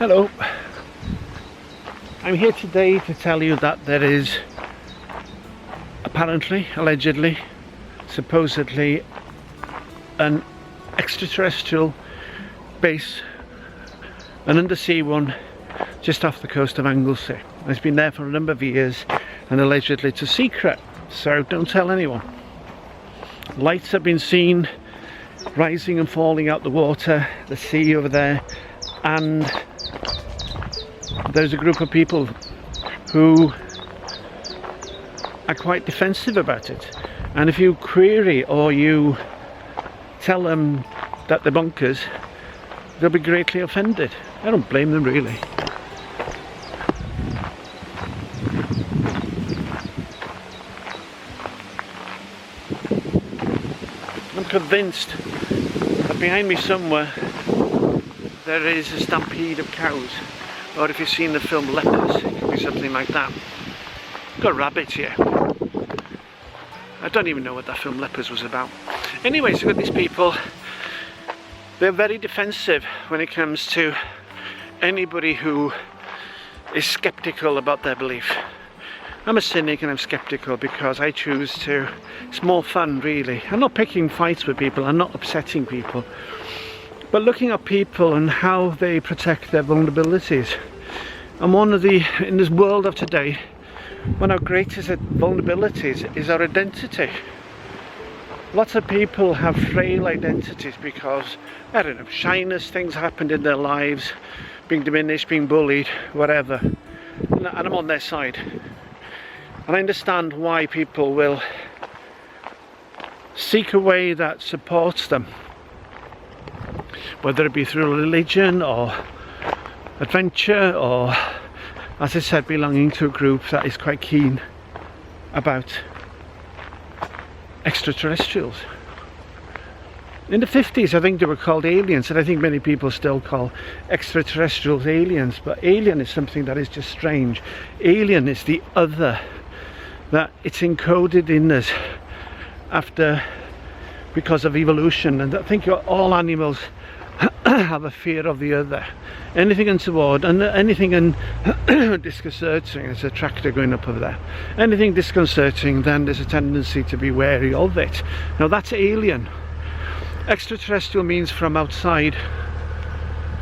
Hello, I'm here today to tell you that there is apparently, allegedly, supposedly an extraterrestrial base, an undersea one, just off the coast of Anglesey. It's been there for a number of years and allegedly it's a secret, so don't tell anyone. Lights have been seen rising and falling out the water, the sea over there, and there's a group of people who are quite defensive about it, and if you query or you tell them that they're bonkers, they'll be greatly offended. I don't blame them really. I'm convinced that behind me somewhere there is a stampede of cows, or if you've seen the film Lepers, it could be something like that. We've got rabbits here. I don't even know what that film Lepers was about. Anyway, so we've got these people, they're very defensive when it comes to anybody who is skeptical about their belief. I'm a cynic and I'm skeptical because I choose to, it's more fun really. I'm not picking fights with people, I'm not upsetting people, but looking at people and how they protect their vulnerabilities. And in this world of today, one of our greatest vulnerabilities is our identity. Lots of people have frail identities because, I don't know, shyness, things happened in their lives, being diminished, being bullied, whatever. And I'm on their side. And I understand why people will seek a way that supports them, whether it be through religion or adventure or, as I said, belonging to a group that is quite keen about extraterrestrials. In the 50s I think they were called aliens, and I think many people still call extraterrestrials aliens, but alien is something that is just strange. Alien is the other, that it's encoded in us because of evolution, and I think all animals have a fear of the other. Anything untoward and anything disconcerting, there's a tractor going up over there, anything disconcerting, then there's a tendency to be wary of it. Now that's alien. Extraterrestrial means from outside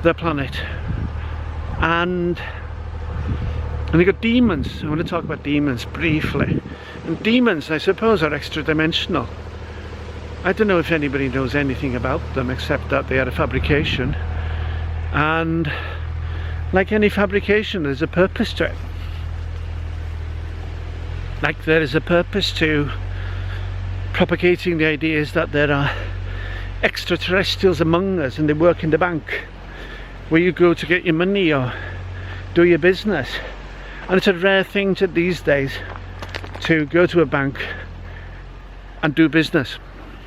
the planet. And you've got demons. I want to talk about demons briefly. And demons, I suppose, are extra-dimensional. I don't know if anybody knows anything about them except that they are a fabrication, and like any fabrication there's a purpose to it. Like there is a purpose to propagating the ideas that there are extraterrestrials among us and they work in the bank where you go to get your money or do your business. And it's a rare thing these days to go to a bank and do business,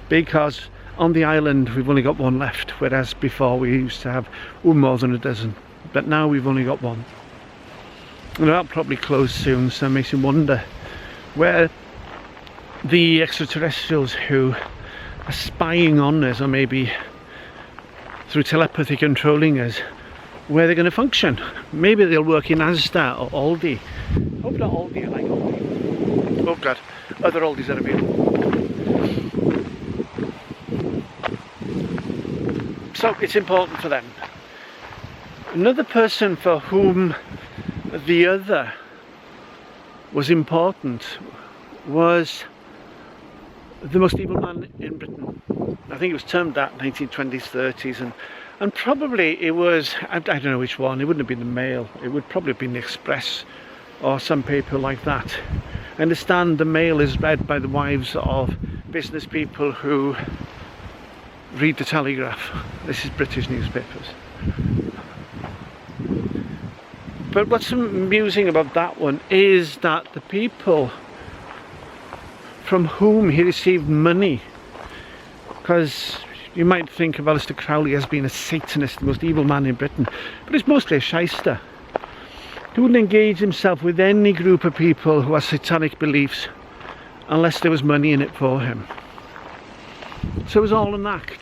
because on the island we've only got one left, whereas before we used to have more than a dozen, but now we've only got one. And that'll probably close soon, so it makes you wonder where the extraterrestrials who are spying on us, or maybe through telepathy controlling us, where they're going to function. Maybe they'll work in Asda or Aldi. Hope not Aldi, I like Aldi. Oh god, other Aldis are available. So it's important for them. Another person for whom the other was important was the most evil man in Britain. I think it was termed that 1920s, 30s, and probably it was, I don't know which one, it wouldn't have been the Mail, it would probably have been the Express or some paper like that. I understand the Mail is read by the wives of business people who read the Telegraph. This is British newspapers. But what's amusing about that one is that the people from whom he received money, because you might think of Aleister Crowley as being a Satanist, the most evil man in Britain, but he's mostly a shyster. He wouldn't engage himself with any group of people who have satanic beliefs unless there was money in it for him. So it was all an act.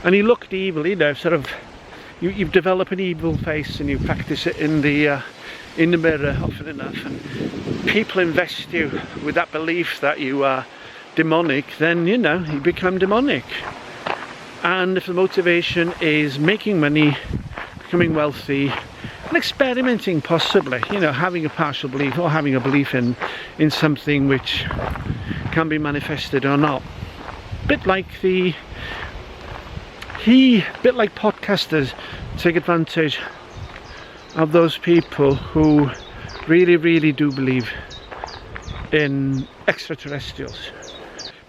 And he looked evil, you know, sort of, you develop an evil face and you practice it in the mirror often enough, and people invest you with that belief that you are demonic, then you become demonic. And if the motivation is making money, becoming wealthy, and experimenting possibly, having a partial belief or having a belief in something which can be manifested or not. Bit like podcasters take advantage of those people who really, really do believe in extraterrestrials.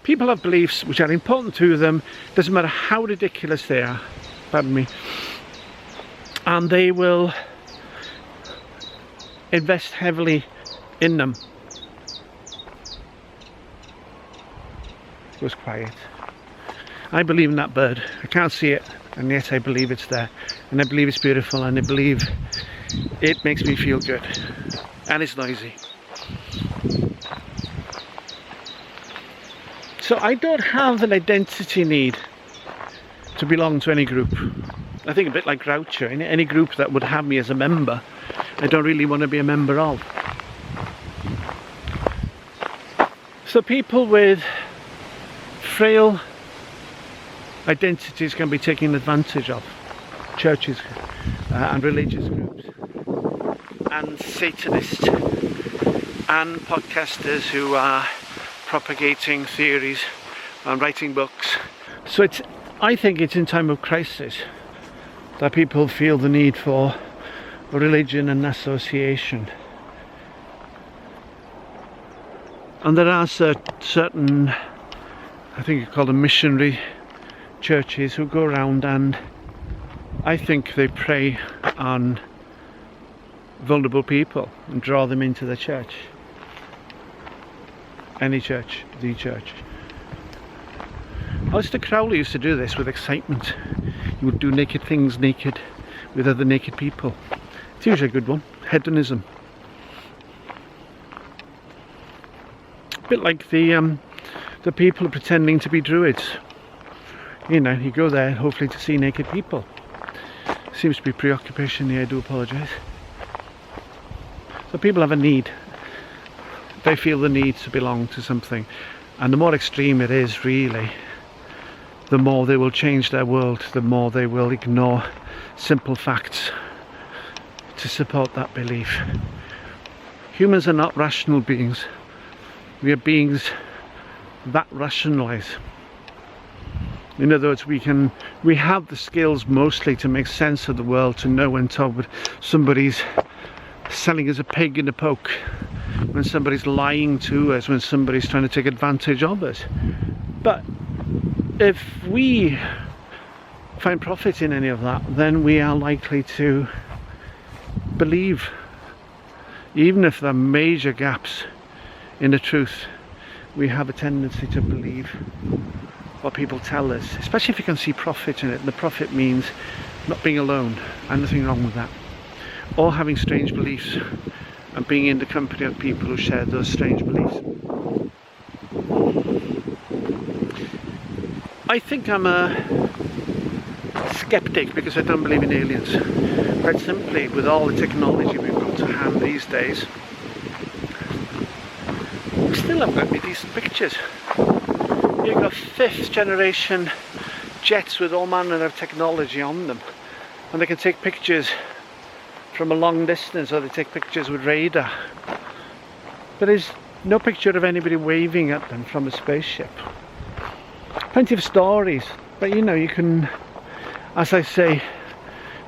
People have beliefs which are important to them, doesn't matter how ridiculous they are, pardon me, and they will invest heavily in them. It was quiet. I believe in that bird. I can't see it, and yet I believe it's there, and I believe it's beautiful, and I believe it makes me feel good, and it's noisy. So I don't have an identity need to belong to any group. I think a bit like Groucho, in any group that would have me as a member, I don't really want to be a member of. So people with frail identities can be taken advantage of. Churches and religious groups and Satanists and podcasters who are propagating theories and writing books. So I think it's in time of crisis that people feel the need for religion and association. And there are certain, I think you call them missionary churches, who go around and I think they prey on vulnerable people and draw them into the church. Any church, the church. Aleister Crowley used to do this with excitement. He would do naked things naked with other naked people. It's usually a good one. Hedonism. A bit like the people pretending to be druids. You go there hopefully to see naked people. Seems to be preoccupation here, I do apologise. So people have a need. They feel the need to belong to something, and the more extreme it is, really, the more they will change their world, the more they will ignore simple facts to support that belief. Humans are not rational beings. We are beings that rationalise. In other words, we have the skills mostly to make sense of the world, to know when somebody's selling us a pig in a poke, when somebody's lying to us, when somebody's trying to take advantage of us. But if we find profit in any of that, then we are likely to believe, even if there are major gaps in the truth. We have a tendency to believe what people tell us, especially if you can see profit in it. And the profit means not being alone, and nothing wrong with that, or having strange beliefs and being in the company of people who share those strange beliefs. I think I'm a skeptic because I don't believe in aliens. Quite simply, with all the technology we've got to hand these days, we still haven't got any decent pictures. You've got 5th generation jets with all manner of technology on them, and they can take pictures from a long distance, or they take pictures with radar. But there's no picture of anybody waving at them from a spaceship. Plenty of stories, but you can, as I say,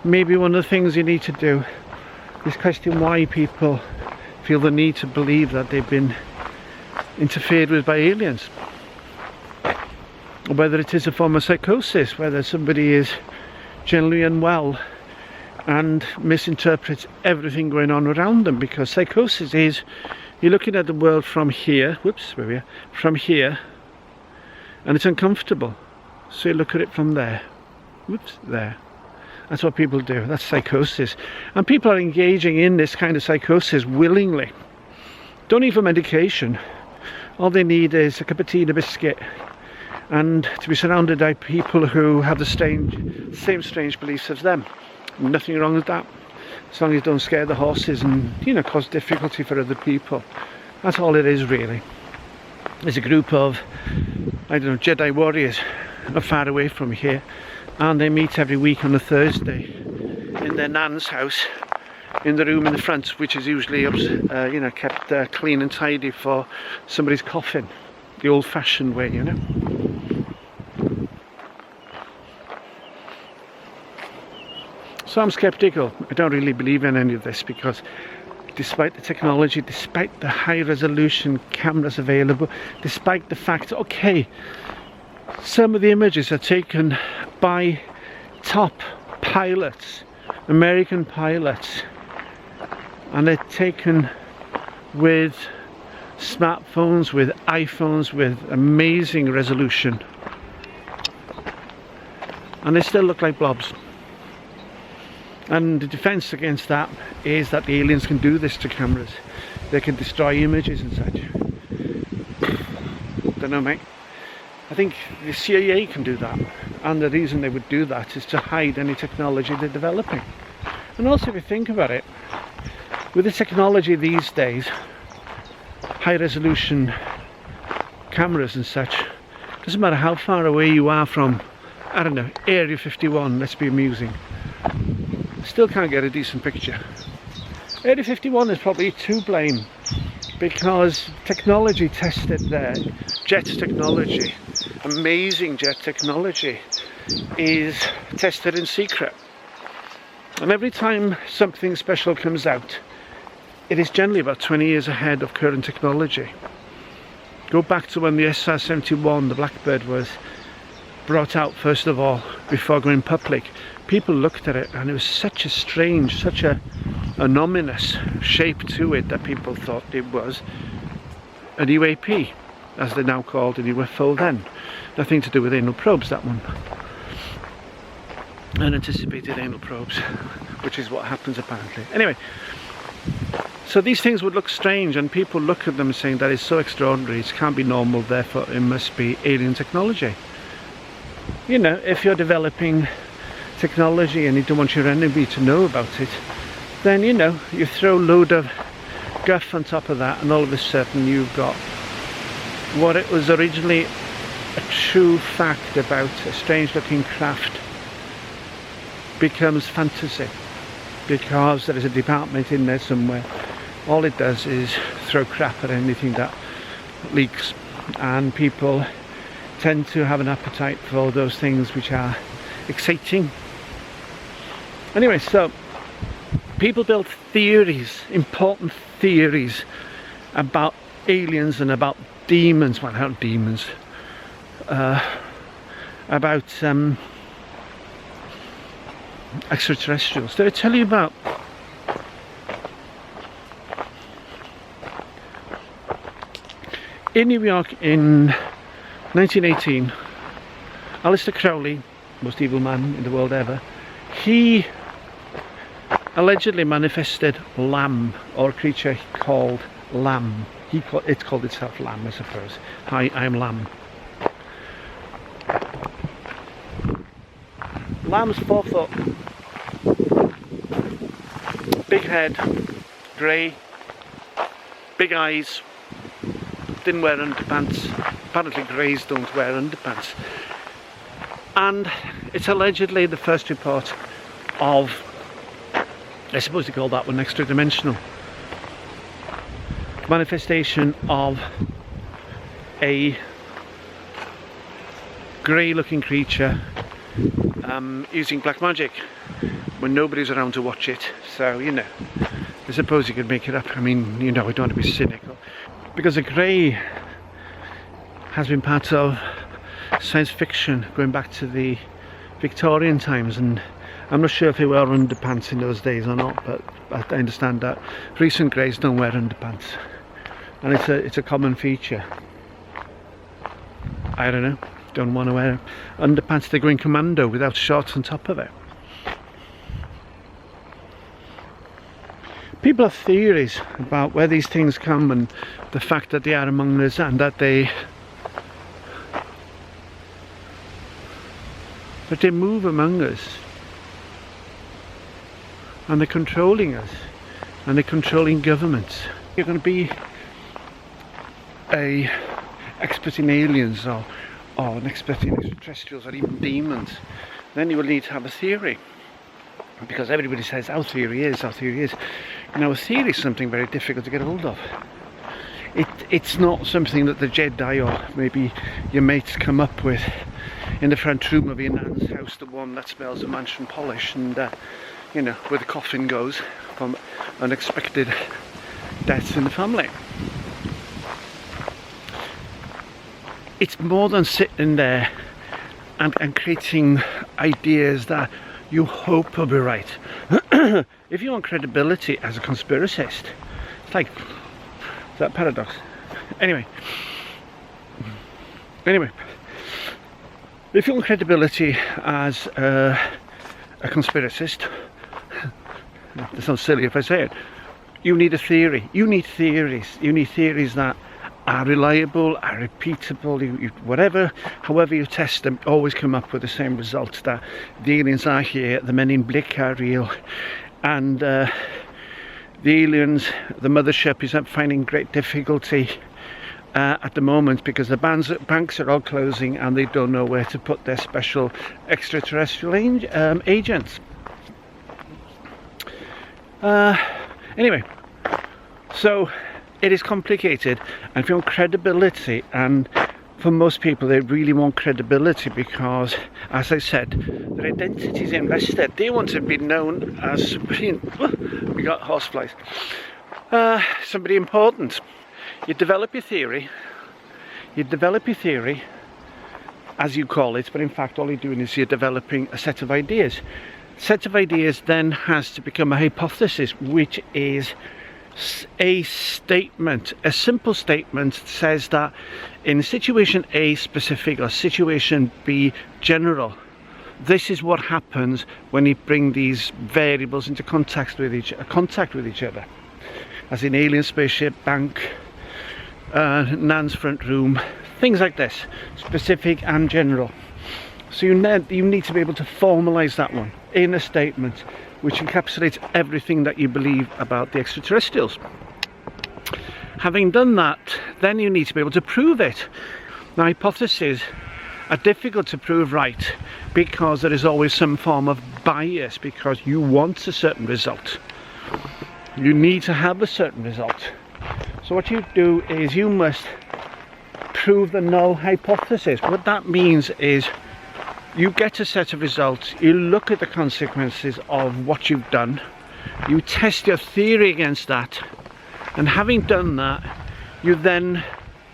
maybe one of the things you need to do is question why people feel the need to believe that they've been interfered with by aliens. Whether it is a form of psychosis, whether somebody is generally unwell and misinterprets everything going on around them, because psychosis is you're looking at the world from here, from here, and it's uncomfortable, so you look at it from there, there. That's what people do. That's psychosis, and people are engaging in this kind of psychosis willingly. Don't need for medication. All they need is a cup of tea and a biscuit, and to be surrounded by people who have the same strange beliefs as them. Nothing wrong with that, as long as you don't scare the horses and, you know, cause difficulty for other people. That's all it is, really. There's a group of, I don't know, Jedi warriors not far away from here, and they meet every week on a Thursday in their nan's house, in the room in the front, which is usually you know, kept clean and tidy for somebody's coffin, the old-fashioned way, you know. So I'm skeptical. I don't really believe in any of this, because despite the technology, despite the high resolution cameras available, despite the fact, okay, some of the images are taken by top pilots, American pilots, and they're taken with smartphones, with iPhones, with amazing resolution, and they still look like blobs. And the defense against that is that the aliens can do this to cameras. They can destroy images and such. Don't know, mate. I think the CIA can do that, and the reason they would do that is to hide any technology they're developing. And also, if you think about it, with the technology these days, high resolution cameras and such, doesn't matter how far away you are from, I don't know, Area 51, let's be amusing, still can't get a decent picture. Area 51 is probably to blame, because technology tested there, jet technology, amazing jet technology, is tested in secret. And every time something special comes out, it is generally about 20 years ahead of current technology. Go back to when the SR-71, the Blackbird, was brought out first of all before going public. People looked at it and it was such a strange, such a ominous shape to it that people thought it was an UAP, as they're now called, an UFO then. Nothing to do with anal probes, that one. Unanticipated anal probes, which is what happens apparently. Anyway, so these things would look strange, and people look at them saying that is so extraordinary, it can't be normal, therefore it must be alien technology. You know, if you're developing technology and you don't want your enemy to know about it, then, you know, you throw a load of guff on top of that, and all of a sudden you've got what it was originally a true fact about a strange looking craft becomes fantasy, because there is a department in there somewhere. All it does is throw crap at anything that leaks, and people tend to have an appetite for those things which are exciting. Anyway, so people build theories, important theories about aliens and about demons, well, not demons, about extraterrestrials. Did I tell you about in New York in 1918, Aleister Crowley, most evil man in the world ever, he allegedly manifested Lamb, or a creature called Lamb. It called itself Lamb, I suppose. Hi, I'm Lamb. Lamb's 4 foot, big head, grey, big eyes, didn't wear underpants. Apparently greys don't wear underpants. And it's allegedly the first report of, I suppose you call that one extra dimensional, manifestation of a grey looking creature using black magic when nobody's around to watch it. So, you know, I suppose you could make it up. I mean, you know, I don't want to be cynical, because a grey has been part of science fiction going back to the Victorian times, and I'm not sure if they wore underpants in those days or not, but I understand that recent greys don't wear underpants, and it's a common feature. I don't know, don't want to wear underpants. They're going commando without shorts on top of it. People have theories about where these things come, and the fact that they are among us, and that they move among us. and they're controlling us, and they're controlling governments. You're going to be a expert in aliens or an expert in extraterrestrials or even demons, then you will need to have a theory, because everybody says our theory is. Now a theory is something very difficult to get hold of. It's not something that the Jedi or maybe your mates come up with in the front room of your nan's house, the one that smells of mansion polish and you know, where the coffin goes from unexpected deaths in the family. It's more than sitting there and creating ideas that you hope will be right. If you want credibility as a conspiracist, it's like, is that paradox? Anyway, if you want credibility as a conspiracist, it sounds silly if I say it, you need a theory. You need theories. You need theories that are reliable, are repeatable, whatever, however you test them, always come up with the same results, that the aliens are here, the men in black are real, and the aliens, the mothership is finding great difficulty at the moment because the banks are all closing and they don't know where to put their special extraterrestrial agents. Anyway, so it is complicated, and if you want credibility, and for most people they really want credibility because, as I said, their identity is invested. They want to be known as somebody, we got horseflies, somebody important. You develop your theory, as you call it, but in fact all you're doing is you're developing a set of ideas. Set of ideas then has to become a hypothesis, which is a statement. A simple statement says that in situation A specific or situation B general, this is what happens when you bring these variables into contact with each other, as in alien spaceship, bank, nan's front room, things like this, specific and general. So you need to be able to formalize that one in a statement which encapsulates everything that you believe about the extraterrestrials. Having done that, then you need to be able to prove it. Now, hypotheses are difficult to prove right because there is always some form of bias, because you want a certain result. You need to have a certain result. So what you do is you must prove the null hypothesis. What that means is you get a set of results, you look at the consequences of what you've done, you test your theory against that, and having done that, you then,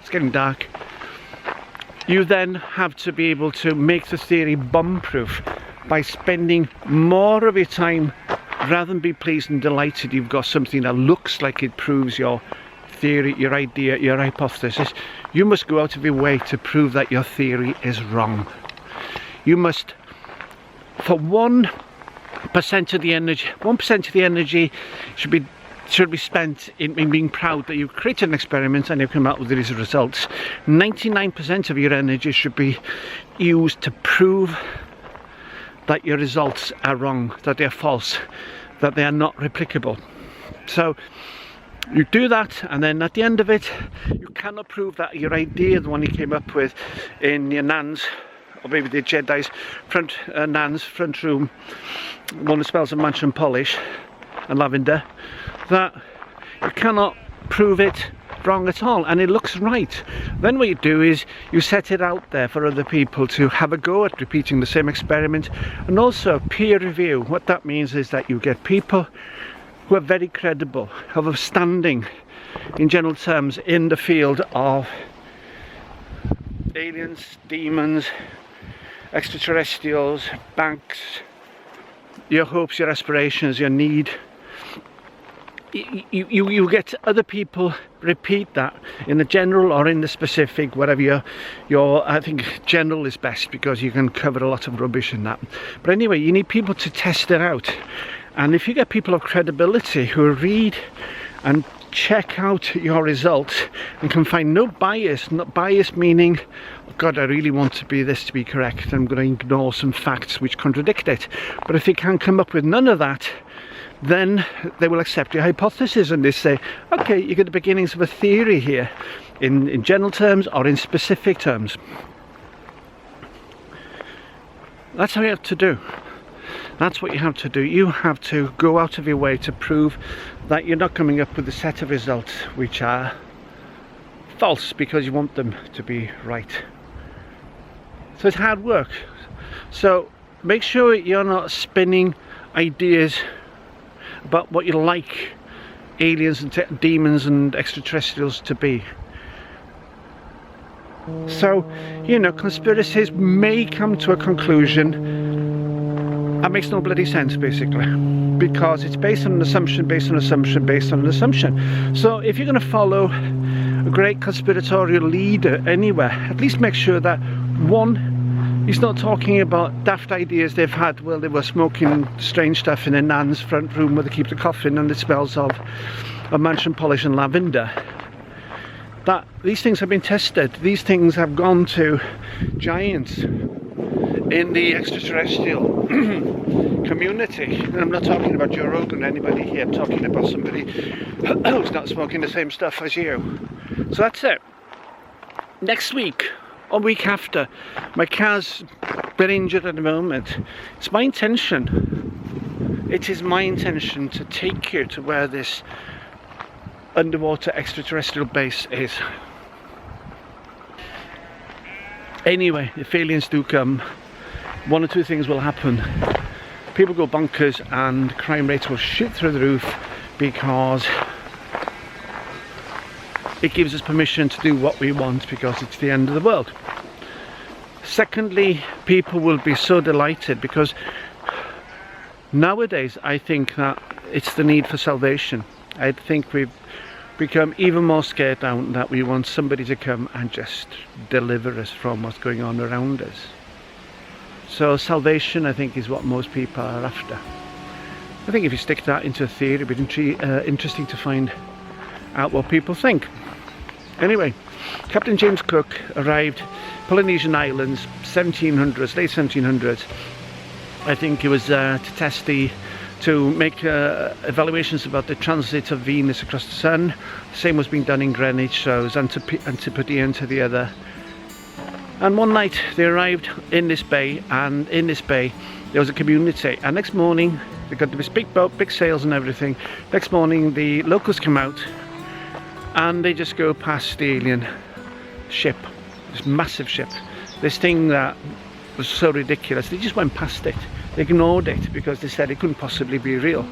it's getting dark, you then have to be able to make the theory bomb-proof by spending more of your time, rather than be pleased and delighted you've got something that looks like it proves your theory, your idea, your hypothesis. You must go out of your way to prove that your theory is wrong. You must, for 1% of the energy, 1% of the energy should be spent in being proud that you've created an experiment and you've come out with these results. 99% of your energy should be used to prove that your results are wrong, that they're false, that they are not replicable. So you do that, and then at the end of it, you cannot prove that your idea, the one you came up with in your nan's, or maybe the Jedi's nan's front room, one that smells of mansion polish and lavender, that you cannot prove it wrong at all, and it looks right. Then what you do is you set it out there for other people to have a go at repeating the same experiment, and also peer review. What that means is that you get people who are very credible, have a standing in general terms in the field of aliens, demons, extraterrestrials, banks, your hopes, your aspirations, your need. You get other people repeat that in the general or in the specific, whatever your I think general is best because you can cover a lot of rubbish in that. But anyway, you need people to test it out. And if you get people of credibility who read and check out your results and can find no bias, not bias meaning, oh God, I really want this to be correct, I'm going to ignore some facts which contradict it. But if they can come up with none of that, then they will accept your hypothesis and they say, okay, you get the beginnings of a theory here in general terms or in specific terms. That's how you have to do. That's what you have to do. You have to go out of your way to prove that you're not coming up with a set of results which are false because you want them to be right. So it's hard work. So make sure you're not spinning ideas about what you like aliens and demons and extraterrestrials to be. So, you know, conspiracies may come to a conclusion that makes no bloody sense, basically, because it's based on an assumption, based on an assumption, based on an assumption. So if you're going to follow a great conspiratorial leader anywhere, at least make sure that, one, he's not talking about daft ideas they've had while they were smoking strange stuff in their nan's front room where they keep the coffin and it smells of mansion polish and lavender. That these things have been tested. These things have gone to giants in the extraterrestrial community. And I'm not talking about Joe Rogan or anybody here. I'm talking about somebody who's not smoking the same stuff as you. So that's it. Next week or week after, my car's been injured at the moment. It's my intention. It is my intention to take you to where this underwater extraterrestrial base is. Anyway, if aliens do come, one or two things will happen. People go bonkers and crime rates will shoot through the roof because it gives us permission to do what we want because it's the end of the world. Secondly, people will be so delighted because nowadays I think that it's the need for salvation. I think we've become even more scared now that we want somebody to come and just deliver us from what's going on around us. So salvation, I think, is what most people are after. I think if you stick that into a theory, it'd be interesting to find out what people think. Anyway, Captain James Cook arrived Polynesian Islands 1700s, late 1700s. I think it was to make evaluations about the transit of Venus across the sun. The same was being done in Greenwich, so it was Antipodean to the other. And one night they arrived in this bay, and in this bay there was a community. And next morning, they got this big boat, big sails and everything. Next morning the locals come out and they just go past the alien ship, this massive ship, this thing that was so ridiculous. They just went past it. They ignored it because they said it couldn't possibly be real.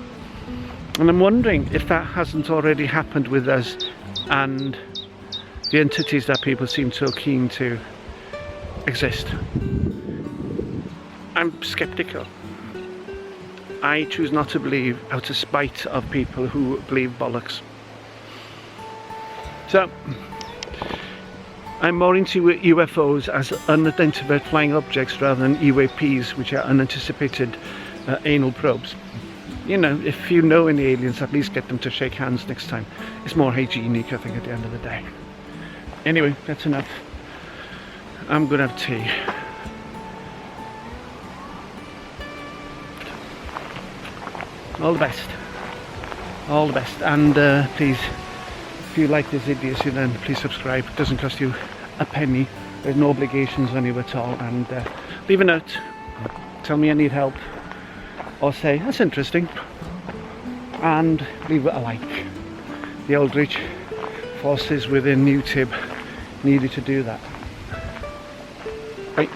And I'm wondering if that hasn't already happened with us and the entities that people seem so keen to exist. I'm skeptical. I choose not to believe out of spite of people who believe bollocks. So I'm more into UFOs as unidentified flying objects rather than UAPs, which are unanticipated anal probes. You know, if you know any aliens, at least get them to shake hands next time. It's more hygienic, I think, at the end of the day. Anyway, that's enough. I'm gonna have tea. All the best. All the best. And please, if you like this video, then please subscribe. It doesn't cost you a penny. There's no obligations on you at all. And leave a note. Tell me I need help. Or say, that's interesting. And leave it a like. The Eldritch forces within YouTube needed to do that. Bye.